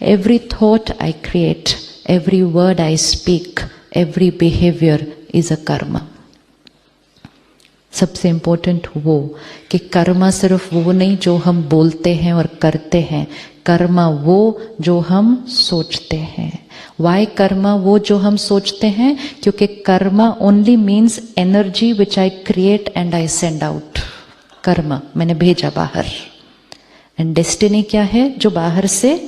Every thought I create, every word I speak, every behavior is a karma. सबसे important वो कि कर्मा सिर्फ वो नहीं जो हम बोलते हैं और करते हैं, कर्मा वो जो हम सोचते हैं. वाई कर्मा वो जो हम सोचते हैं? क्योंकि Karma only means energy which I create and I send out. Karma मैंने भेजा बाहर, एंड डेस्टिनी क्या है? जो बाहर से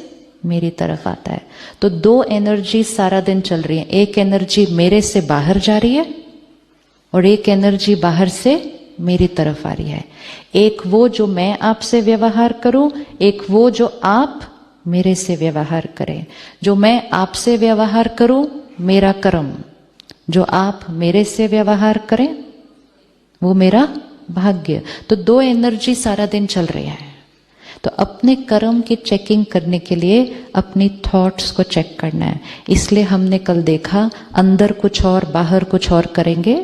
मेरी तरफ आता है. तो दो एनर्जी सारा दिन चल रही है. एक एनर्जी मेरे से बाहर जा रही है और एक एनर्जी बाहर से मेरी तरफ आ रही है. एक वो जो मैं आपसे व्यवहार करूं, एक वो जो आप मेरे से व्यवहार करें. जो मैं आपसे व्यवहार करूं मेरा कर्म, जो आप मेरे से व्यवहार करें वो मेरा भाग्य. तो दो एनर्जी सारा दिन चल रही है. तो अपने कर्म की चेकिंग करने के लिए अपनी थॉट्स को चेक करना है. इसलिए हमने कल देखा अंदर कुछ और बाहर कुछ और करेंगे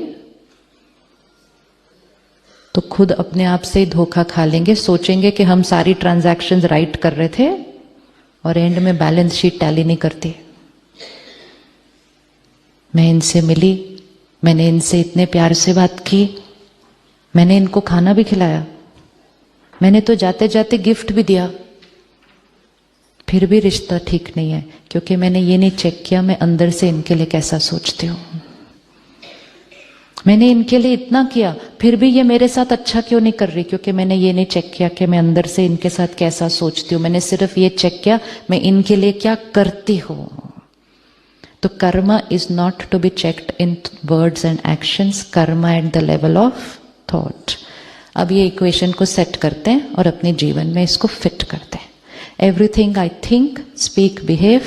तो खुद अपने आप से ही धोखा खा लेंगे. सोचेंगे कि हम सारी ट्रांजैक्शंस राइट कर रहे थे और एंड में बैलेंस शीट टैली नहीं करती. मैं इनसे मिली, मैंने इनसे इतने प्यार से बात की, मैंने इनको खाना भी खिलाया, मैंने तो जाते जाते गिफ्ट भी दिया, फिर भी रिश्ता ठीक नहीं है क्योंकि मैंने ये नहीं चेक किया मैं अंदर से इनके लिए कैसा सोचती हूँ. मैंने इनके लिए इतना किया फिर भी ये मेरे साथ अच्छा क्यों नहीं कर रही? क्योंकि मैंने ये नहीं चेक किया कि मैं अंदर से इनके साथ कैसा सोचती हूँ. मैंने सिर्फ ये चेक किया मैं इनके लिए क्या करती हूँ. तो karma is not to be checked in words and actions, karma at the level of thought. अब ये इक्वेशन को सेट करते हैं और अपने जीवन में इसको फिट करते हैं. Everything I think, speak, behave,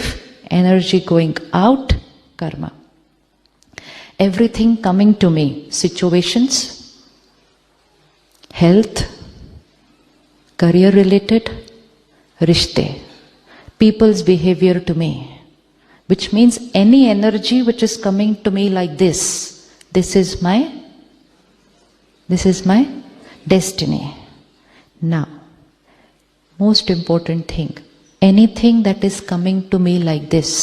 energy going out, Karma. Everything coming to me, situations, health, career related, rishte, people's behavior to me, which means any energy which is coming to me like this is my destiny. Now, most important thing, anything that is coming to me like this,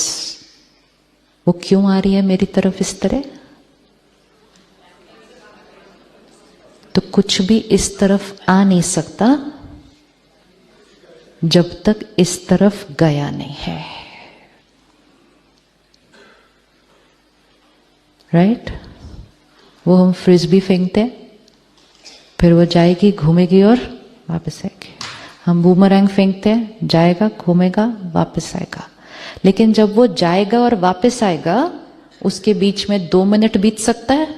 वो क्यों आ रही है मेरी तरफ इस तरह? तो कुछ भी इस तरफ आ नहीं सकता जब तक इस तरफ गया नहीं है. राइट? वो हम फ्रिस्बी फेंकते हैं, फिर वो जाएगी, घूमेगी और वापस आएगी. हम बूमरैंग फेंकते हैं, जाएगा, घूमेगा, वापस आएगा. लेकिन जब वो जाएगा और वापस आएगा उसके बीच में 2 मिनट बीत सकता है,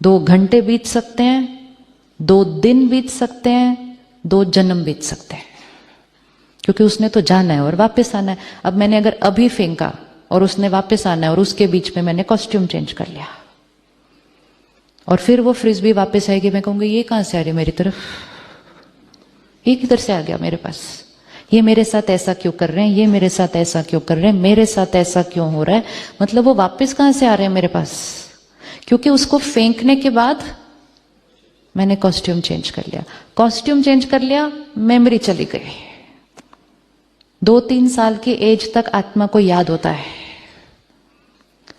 2 घंटे बीत सकते हैं, 2 दिन बीत सकते हैं, 2 जन्म बीत सकते हैं, क्योंकि उसने तो जाना है और वापस आना है. अब मैंने अगर अभी फेंका और उसने वापस आना है और उसके बीच में मैंने कॉस्ट्यूम चेंज कर लिया और फिर वो फ्रिस्बी वापस आएगी, मैं कहूंगी ये कहां से आ रही है मेरी तरफ, ये किधर से आ गया मेरे पास, ये मेरे साथ ऐसा क्यों कर रहे हैं, ये मेरे साथ ऐसा क्यों कर रहे हैं, मेरे साथ ऐसा क्यों हो रहा है. मतलब वो वापस कहां से आ रहे हैं मेरे पास? क्योंकि उसको फेंकने के बाद मैंने कॉस्ट्यूम चेंज कर लिया. कॉस्ट्यूम चेंज कर लिया, मेमोरी चली गई. 2-3 साल की एज तक आत्मा को याद होता है.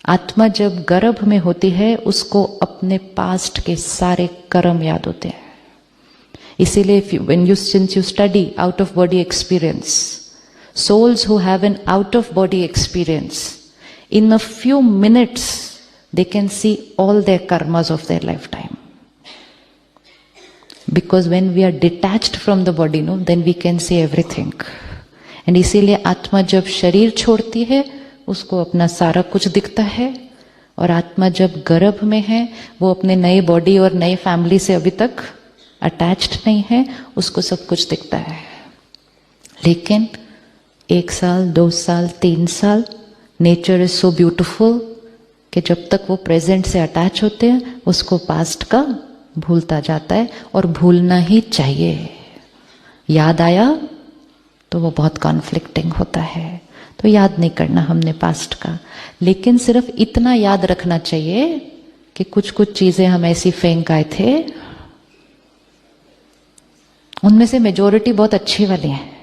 आत्मा जब गर्भ में होती है उसको अपने पास्ट के सारे कर्म याद होते हैं. इसीलिए since you study out of body experience, souls who have an out of body experience, in a few minutes they can see all their karmas of their lifetime. Because when we are detached from the body, no, then we can see everything. And इसीलिए आत्मा जब शरीर छोड़ती है उसको अपना सारा कुछ दिखता है, और आत्मा जब गर्भ में है वो अपने नए बॉडी और नए फैमिली से अभी तक अटैच्ड नहीं है, उसको सब कुछ दिखता है. लेकिन 1 साल, 2 साल, 3 साल, नेचर इज सो ब्यूटिफुल कि जब तक वो प्रेजेंट से अटैच होते हैं उसको पास्ट का भूलता जाता है, और भूलना ही चाहिए. याद आया तो वो बहुत कॉन्फ्लिक्टिंग होता है, तो याद नहीं करना हमने पास्ट का. लेकिन सिर्फ इतना याद रखना चाहिए कि कुछ कुछ चीजें हम ऐसी फेंक आए थे, उनमें से मेजॉरिटी बहुत अच्छी वाली हैं.